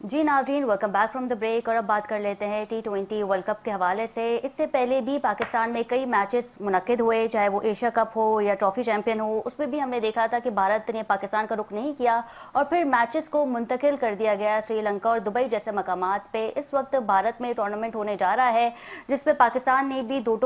जी नाज़रीन, welcome back from the break. और अब बात कर लेते हैं T20 वर्ल्ड कप के हवाले से। इससे पहले भी पाकिस्तान में कई मैचेस मुनक्किद हुए, चाहे वो एशिया कप हो या ट्रॉफी चैंपियन हो। उसमें भी हमने देखा था कि भारत ने पाकिस्तान का रुख नहीं किया और फिर मैचेस को मुंतकिल कर दिया गया श्रीलंका और दुबई जैसे मकामात पे। इस वक्त भारत में टूर्नामेंट होने जा रहा है जिसपे पाकिस्तान ने भी दो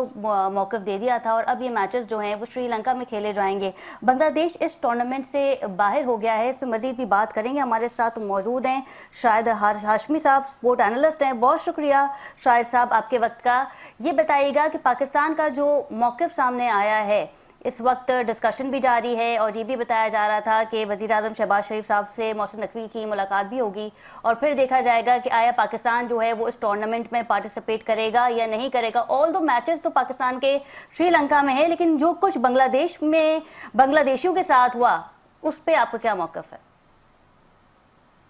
मौक़िफ़ दे दिया था और अब ये मैचेस जो हैं वो श्रीलंका में खेले जाएंगे। बांग्लादेश इस टूर्नामेंट से बाहर हो गया है। इस पर मज़ीद भी बात करेंगे। हमारे साथ मौजूद हैं शायद हाशमी साहब, स्पोर्ट एनालिस्ट हैं। बहुत शुक्रिया शाहिद साहब आपके वक्त का। ये बताइएगा कि पाकिस्तान का जो मौक़िफ़ सामने आया है, इस वक्त डिस्कशन भी जारी है और ये भी बताया जा रहा था कि वज़ीर आज़म शहबाज शरीफ साहब से मोहसिन नकवी की मुलाकात भी होगी और फिर देखा जाएगा कि आया पाकिस्तान जो है वो इस टूर्नामेंट में पार्टिसिपेट करेगा या नहीं करेगा। ऑल दो मैचेस तो पाकिस्तान के श्रीलंका में है, लेकिन जो कुछ बांग्लादेश में बांग्लादेशियों के साथ हुआ उस पर आपका क्या मौक़िफ़ है?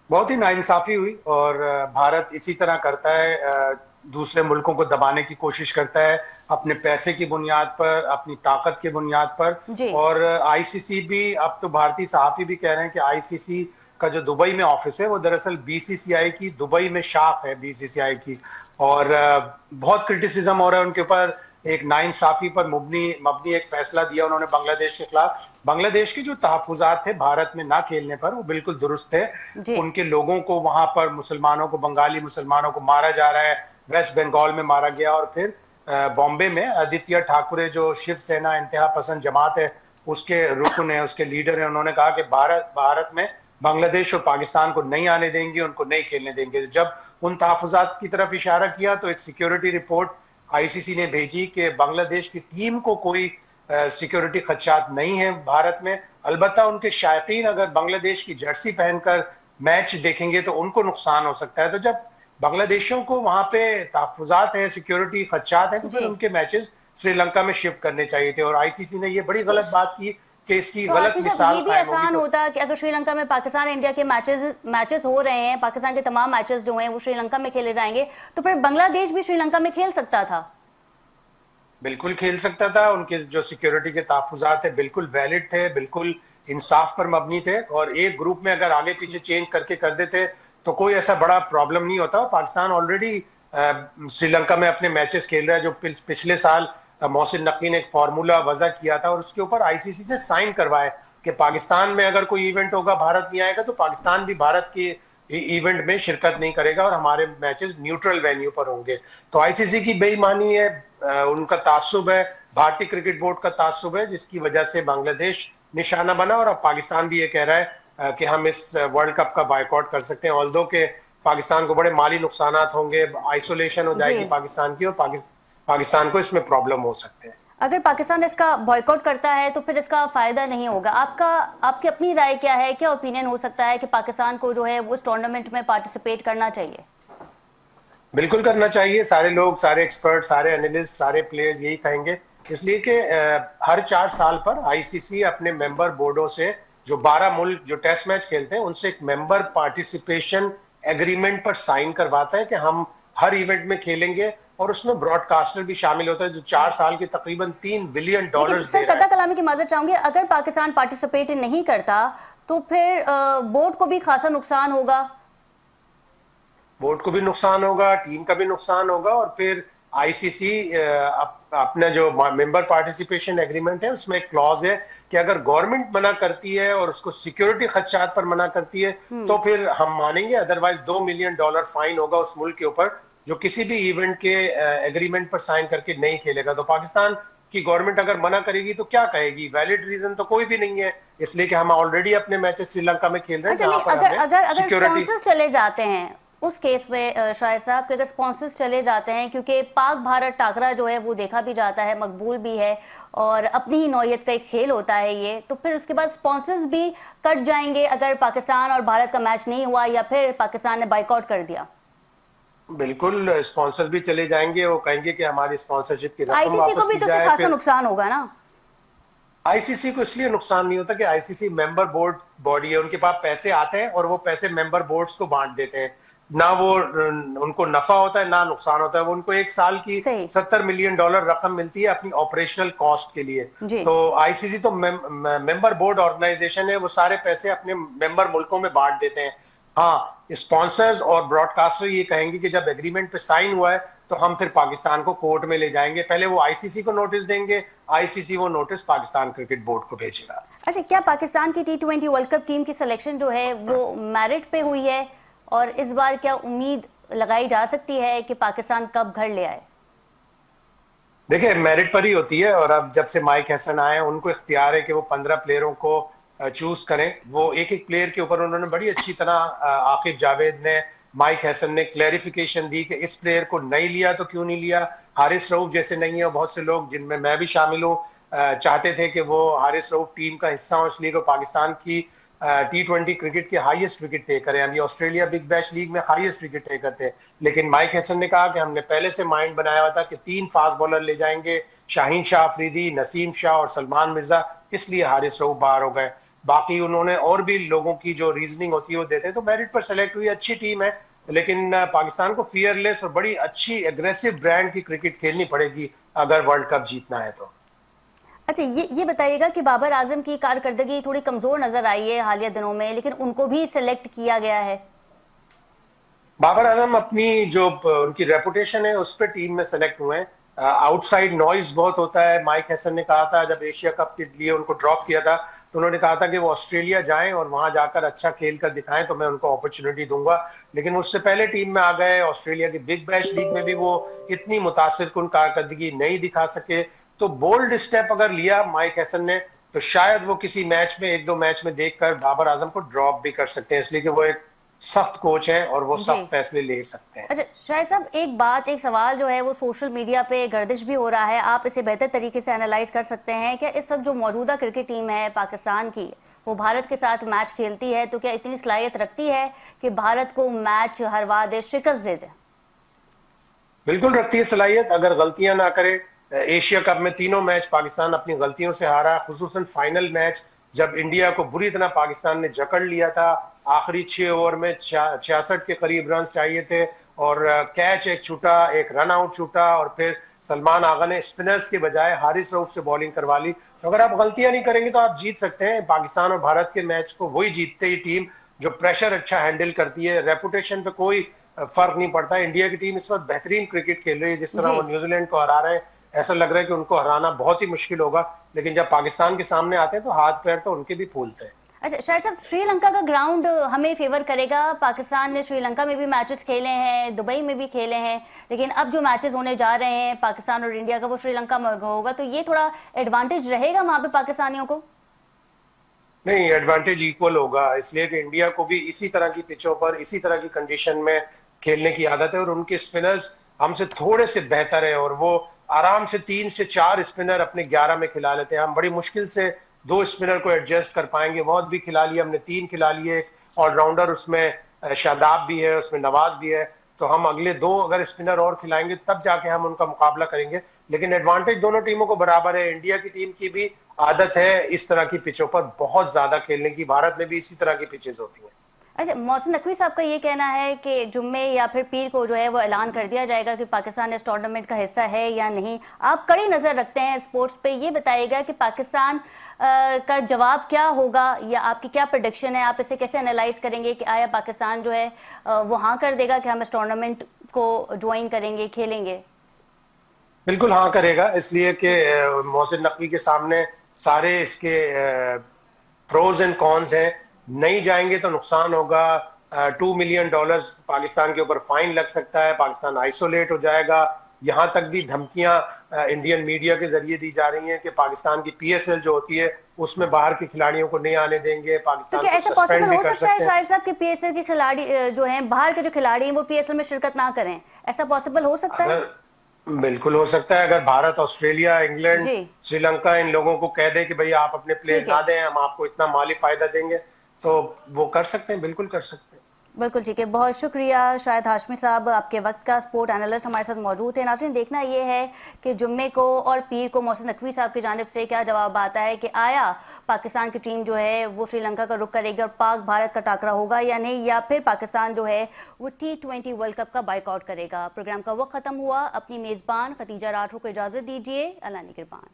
बहुत ही नाइंसाफी हुई और भारत इसी तरह करता है, दूसरे मुल्कों को दबाने की कोशिश करता है अपने पैसे की बुनियाद पर, अपनी ताकत की बुनियाद पर। जी। और आईसीसी भी, अब तो भारतीय सहाफी भी कह रहे हैं कि आईसीसी का जो दुबई में ऑफिस है वो दरअसल बीसीसीआई की दुबई में शाख है बीसीसीआई की। और बहुत क्रिटिसिज्म हो रहा है उनके ऊपर। एक नाइंसाफी पर मबनी मबनी एक फैसला दिया उन्होंने बांग्लादेश के खिलाफ। बांग्लादेश के जो तहफुजात थे भारत में ना खेलने पर, वो बिल्कुल दुरुस्त थे। जी। उनके लोगों को वहां पर, मुसलमानों को, बंगाली मुसलमानों को मारा जा रहा है। वेस्ट बंगाल में मारा गया और फिर बॉम्बे में आदित्य ठाकुरे जो शिवसेना इंतहा पसंद जमात है उसके रुकन है, उसके लीडर है, उन्होंने कहा कि भारत में बांग्लादेश और पाकिस्तान को नहीं आने देंगे, उनको नहीं खेलने देंगे। जब उन तहफुजात की तरफ इशारा किया तो एक सिक्योरिटी रिपोर्ट आईसीसी ने भेजी कि बांग्लादेश की टीम को कोई सिक्योरिटी खदशात नहीं है भारत में। अलबत्ता उनके शायकीन अगर बांग्लादेश की जर्सी पहनकर मैच देखेंगे तो उनको नुकसान हो सकता है। तो जब बांग्लादेशियों को वहां पे तहफुजात है, सिक्योरिटी खदशात है, तो फिर जी। उनके मैचेस श्रीलंका में शिफ्ट करने चाहिए थे। और आईसीसी ने ये बड़ी तो गलत बात की कि इसकी तो गलत हाशमी साहब, मिसाल ये भी कायम होगी। आसान तो होता कि अगर श्रीलंका में पाकिस्तान इंडिया के मैचेस हो रहे हैं, पाकिस्तान के तमाम मैचेस जो हैं वो श्रीलंका में खेले जाएंगे, तो फिर बांग्लादेश भी श्रीलंका में खेल सकता था। बिल्कुल खेल सकता था। उनके जो सिक्योरिटी के तहफुजात थे बिल्कुल वैलिड थे, बिल्कुल इंसाफ पर मबनी थे। और एक ग्रुप में अगर आगे पीछे चेंज करके कर देते तो कोई ऐसा बड़ा प्रॉब्लम नहीं होता। पाकिस्तान ऑलरेडी श्रीलंका में अपने मैचेस खेल रहा है। जो पिछले साल मोहसिन नकवी ने एक फार्मूला वजह किया था और उसके ऊपर आईसीसी से साइन करवाए कि पाकिस्तान में अगर कोई इवेंट होगा, भारत नहीं आएगा, तो पाकिस्तान भी भारत के इवेंट में शिरकत नहीं करेगा और हमारे मैचेस न्यूट्रल वेन्यू पर होंगे। तो आईसीसी की बेईमानी है, उनका तासुब है, भारतीय क्रिकेट बोर्ड का तासुब है, जिसकी वजह से बांग्लादेश निशाना बना। और अब पाकिस्तान भी ये कह रहा है कि हम इस वर्ल्ड कप का बायकॉट कर सकते हैं। ऑल्दो के पाकिस्तान को बड़े माली नुकसान होंगे, आइसोलेशन हो जाएगी जी। पाकिस्तान की और पाकिस्तान को इसमें प्रॉब्लम हो सकते हैं। अगर पाकिस्तान इसका बॉयकॉट करता है तो फिर इसका फायदा नहीं होगा। आपकी अपनी राय क्या है? क्या ओपिनियन हो सकता है कि पाकिस्तान को जो है वो उस टूर्नामेंट में पार्टिसिपेट करना चाहिए? बिल्कुल करना चाहिए। सारे लोग, सारे एक्सपर्ट, सारे एनालिस्ट, सारे प्लेयर्स यही कहेंगे। इसलिए कि हर 4 साल पर आईसीसी अपने मेंबर बोर्डों से, जो 12 मुल्क जो टेस्ट मैच खेलते हैं, उनसे एक मेंबर पार्टिसिपेशन एग्रीमेंट पर साइन करवाता है कि हम हर इवेंट में खेलेंगे। और उसमें ब्रॉडकास्टर भी शामिल होता है जो 4 साल के तकरीबन $3 बिलियन लेकिन दे सर, रहा कता है। कलामी की माजरत चाहूंगी, अगर पाकिस्तान पार्टिसिपेट नहीं करता तो फिर बोर्ड को भी खासा नुकसान होगा। बोर्ड को भी नुकसान होगा, टीम का भी नुकसान होगा। और फिर आईसीसी अपना जो मेंबर पार्टिसिपेशन एग्रीमेंट है उसमें एक क्लॉज है कि अगर गवर्नमेंट मना करती है और उसको सिक्योरिटी खदशात पर मना करती है तो फिर हम मानेंगे, अदरवाइज $2 मिलियन फाइन होगा उस मुल्क के ऊपर जो किसी भी इवेंट के एग्रीमेंट पर साइन करके नहीं खेलेगा। तो पाकिस्तान की गवर्नमेंट अगर मना करेगी तो क्या कहेगी? वैलिड रीजन तो कोई भी नहीं है, इसलिए कि हम ऑलरेडी अपने मैचेस श्रीलंका में खेल रहे हैं अच्छा, जहां नहीं, पर अगर हमें अगर अगर सिक्योरिटी। स्पॉन्सर्स चले जाते हैं उस केस में शाहिद साहब के, अगर स्पॉन्सर्स चले जाते हैं, क्योंकि पाक भारत टाकरा जो है वो देखा भी जाता है, मकबूल भी है और अपनी ही नौयत का एक खेल होता है ये, तो फिर उसके बाद स्पॉन्सर्स भी कट जाएंगे अगर पाकिस्तान और भारत का मैच नहीं हुआ या फिर पाकिस्तान ने बाइकआउट कर दिया। बिल्कुल, स्पॉन्सर्स भी चले जाएंगे। वो कहेंगे कि हमारी स्पॉन्सरशिप की रकम आईसीसी को वापस भी की तो फिर जाए। खासा फिर नुकसान होगा ना। आईसीसी को इसलिए नुकसान नहीं होता कि आईसीसी मेंबर बोर्ड बॉडी है, उनके पास पैसे आते हैं और वो पैसे मेंबर बोर्ड्स को बांट देते हैं। ना वो उनको नफा होता है ना नुकसान होता है। वो उनको एक साल की सही। $70 मिलियन रकम मिलती है अपनी ऑपरेशनल कॉस्ट के लिए। जी। तो आईसीसी तो मेंबर बोर्ड ऑर्गेनाइजेशन है, वो सारे पैसे अपने मेंबर मुल्कों में बांट देते हैं। हाँ, स्पॉन्सर्स और ब्रॉडकास्टर ये कहेंगे कि जब एग्रीमेंट पे साइन हुआ है तो हम फिर पाकिस्तान को कोर्ट में ले जाएंगे। पहले वो आईसीसी को नोटिस देंगे, आईसीसी वो नोटिस पाकिस्तान क्रिकेट बोर्ड को भेजेगा। अच्छा, क्या पाकिस्तान की T20 वर्ल्ड कप टीम की सिलेक्शन जो है वो मेरिट पे हुई है, और इस बार क्या उम्मीद लगाई जा सकती है कि पाकिस्तान कब घर ले आए? देखिए, मेरिट पर ही होती है, और अब जब से माइक हैसन आए उनको इख्तियार है कि वो 15 प्लेयरों को चूज करें। वो एक एक प्लेयर के ऊपर उन्होंने बड़ी अच्छी तरह, आकिब जावेद ने, माइक हैसन ने क्लैरिफिकेशन दी कि इस प्लेयर को नहीं लिया तो क्यों नहीं लिया। हारिस रऊफ जैसे नहीं है, बहुत से लोग जिनमें मैं भी शामिल हूँ चाहते थे कि वो हारिस रऊफ टीम का हिस्सा हो, इसलिए कि पाकिस्तान की T20 क्रिकेट के हाईएस्ट विकेट टेकर है। अभी ऑस्ट्रेलिया बिग बैश लीग में हाईएस्ट विकेट टेकर थे, लेकिन माइक हैसन ने कहा कि हमने पहले से माइंड बनाया हुआ था कि 3 फास्ट बॉलर ले जाएंगे, शाहीन शाह अफरीदी, नसीम शाह और सलमान मिर्जा, इसलिए हारिस रऊफ बाहर हो गए। बाकी उन्होंने और भी लोगों की जो रीजनिंग होती है वो देते हैं, तो मेरिट पर सेलेक्ट हुई, अच्छी टीम है। लेकिन पाकिस्तान को फियरलेस और बड़ी अच्छी एग्रेसिव ब्रांड की क्रिकेट खेलनी पड़ेगी अगर वर्ल्ड कप जीतना है तो। अच्छा, ये बताइएगा कि बाबर आजम की कारकर्दगी थोड़ी कमजोर नजर आई है हालिया दिनों में, लेकिन उनको भी सिलेक्ट किया गया है। बाबर आजम अपनी जो उनकी रेपुटेशन है उस पर टीम में सेलेक्ट हुए हैं। आउटसाइड नॉइज बहुत होता है। माइक हैसन ने कहा था जब एशिया कप के लिए उनको ड्रॉप किया था तो उन्होंने कहा था कि वो ऑस्ट्रेलिया जाएं और वहां जाकर अच्छा खेल कर दिखाएं तो मैं उनको अपॉर्चुनिटी दूंगा, लेकिन उससे पहले टीम में आ गए। ऑस्ट्रेलिया की बिग बैश लीग में भी वो इतनी मुतासिरकुन कारकर्दगी नहीं दिखा सके। तो बोल्ड स्टेप अगर लिया माइक हैसन ने तो शायद वो किसी मैच में, 1-2 मैच में देखकर बाबर आजम को ड्रॉप भी कर सकते हैं, इसलिए कि वो एक सख्त कोच है और वो सख्त फैसले ले सकते हैं। अच्छा शाहिद साहब, एक सवाल जो है वो सोशल मीडिया पे गर्दिश भी हो रहा है, आप इसे बेहतर तरीके से एनालाइज कर सकते हैं। क्या इस वक्त जो मौजूदा क्रिकेट टीम है पाकिस्तान की, वो भारत के साथ मैच खेलती है तो क्या इतनी सलाहियत रखती है कि भारत को मैच हरवा दे, शिकस्त दे दे? बिल्कुल रखती है सलाहियत, अगर गलतियां ना करे। एशिया कप में तीनों मैच पाकिस्तान अपनी गलतियों से हारा, खुसूसन फाइनल मैच जब इंडिया को बुरी तरह पाकिस्तान ने जकड़ लिया था। आखिरी 6 ओवर में 66 के करीब रन चाहिए थे और कैच एक छूटा, एक रन आउट छूटा, और फिर सलमान आगा ने स्पिनर्स के बजाय हारिस रऊफ से बॉलिंग करवा ली। तो अगर आप गलतियां नहीं करेंगे तो आप जीत सकते हैं। पाकिस्तान और भारत के मैच को वही जीतते ही टीम जो प्रेशर अच्छा हैंडल करती है। रेपुटेशन पे कोई फर्क नहीं पड़ता। इंडिया की टीम इस वक्त बेहतरीन क्रिकेट खेल रही है, जिस तरह वो न्यूजीलैंड को हरा रहे हैं, ऐसा लग रहा है कि उनको हराना बहुत ही मुश्किल होगा, लेकिन जब पाकिस्तान के सामने आते हैं तो हाथ पैर तो उनके भी फूलते हैं। अच्छा शायद साहब, श्रीलंका का ग्राउंड हमें फेवर करेगा। पाकिस्तान ने श्रीलंका में भी मैचेस खेले हैं, दुबई में भी खेले हैं, लेकिन अब जो मैचेस होने जा रहे हैं पाकिस्तान और इंडिया का वो श्रीलंका में होगा, तो ये थोड़ा एडवांटेज रहेगा वहां पे पाकिस्तानियों को? नहीं, एडवांटेज इक्वल होगा, इसलिए कि इंडिया को भी इसी तरह की पिचों पर, इसी तरह की कंडीशन में खेलने की आदत है और उनके स्पिनर्स हमसे थोड़े से बेहतर है और वो आराम से 3 से 4 स्पिनर अपने 11 में खिला लेते हैं। हम बड़ी मुश्किल से 2 स्पिनर को एडजस्ट कर पाएंगे। बहुत भी खिला लिए हमने, 3 खिला लिए, ऑलराउंडर उसमें शादाब भी है, उसमें नवाज भी है, तो हम अगले 2 अगर स्पिनर और खिलाएंगे तब जाके हम उनका मुकाबला करेंगे। लेकिन एडवांटेज दोनों टीमों को बराबर है। इंडिया की टीम की भी आदत है इस तरह की पिचों पर बहुत ज्यादा खेलने की, भारत में भी इसी तरह की पिचेस होती हैं। अच्छा, मोहसिन नकवी साहब का ये कहना है कि जुम्मे या फिर पीर को जो है वो ऐलान कर दिया जाएगा कि पाकिस्तान इस टूर्नामेंट का हिस्सा है या नहीं। आप कड़ी नज़र रखते हैं स्पोर्ट्स पे, ये बताइएगा कि पाकिस्तान का जवाब क्या होगा या आपकी क्या प्रेडिक्शन है? आप इसे कैसे एनालाइज करेंगे कि आया पाकिस्तान जो है वो हाँ कर देगा कि हम इस टूर्नामेंट को ज्वाइन करेंगे, खेलेंगे? बिल्कुल हाँ करेगा, इसलिए कि मोहसिन नकवी के सामने सारे इसके प्रोज एंड कॉन्स हैं। नहीं जाएंगे तो नुकसान होगा, $2 मिलियन पाकिस्तान के ऊपर फाइन लग सकता है, पाकिस्तान आइसोलेट हो जाएगा। यहाँ तक भी धमकियां इंडियन मीडिया के जरिए दी जा रही हैं कि पाकिस्तान की PSL जो होती है उसमें बाहर के खिलाड़ियों को नहीं आने देंगे, पाकिस्तान तो क्या को ऐसा सस्पेंड पॉसिबल भी हो कर सकता है सकते हैं। शाहिद साहब कि PSL के खिलाड़ी जो हैं, बाहर के जो खिलाड़ी हैं वो PSL में शिरकत ना करें? ऐसा पॉसिबल हो सकता है? बिल्कुल हो सकता है। अगर भारत, ऑस्ट्रेलिया, इंग्लैंड, श्रीलंका इन लोगों को कह दे कि भाई आप अपने प्लेयर ना दें, हम आपको इतना माली फायदा देंगे, तो वो कर सकते हैं, बिल्कुल कर सकते हैं। बिल्कुल ठीक है, बहुत शुक्रिया शाहिद हाशमी साहब, आपके वक्त का। स्पोर्ट एनालिस्ट हमारे साथ मौजूद थे। नाज़रीन, देखना ये है कि जुम्मे को और पीर को मोहसिन नकवी साहब की जानिब से क्या जवाब आता है कि आया पाकिस्तान की टीम जो है वो श्रीलंका का रुख करेगी और पाक भारत का टाकरा होगा या नहीं, या फिर पाकिस्तान जो है वो T20 वर्ल्ड कप का बाइकआउट करेगा। प्रोग्राम का वक्त खत्म हुआ। अपनी मेज़बान खतीजा राठौर को इजाज़त दीजिए। अल्लाह निगहबान।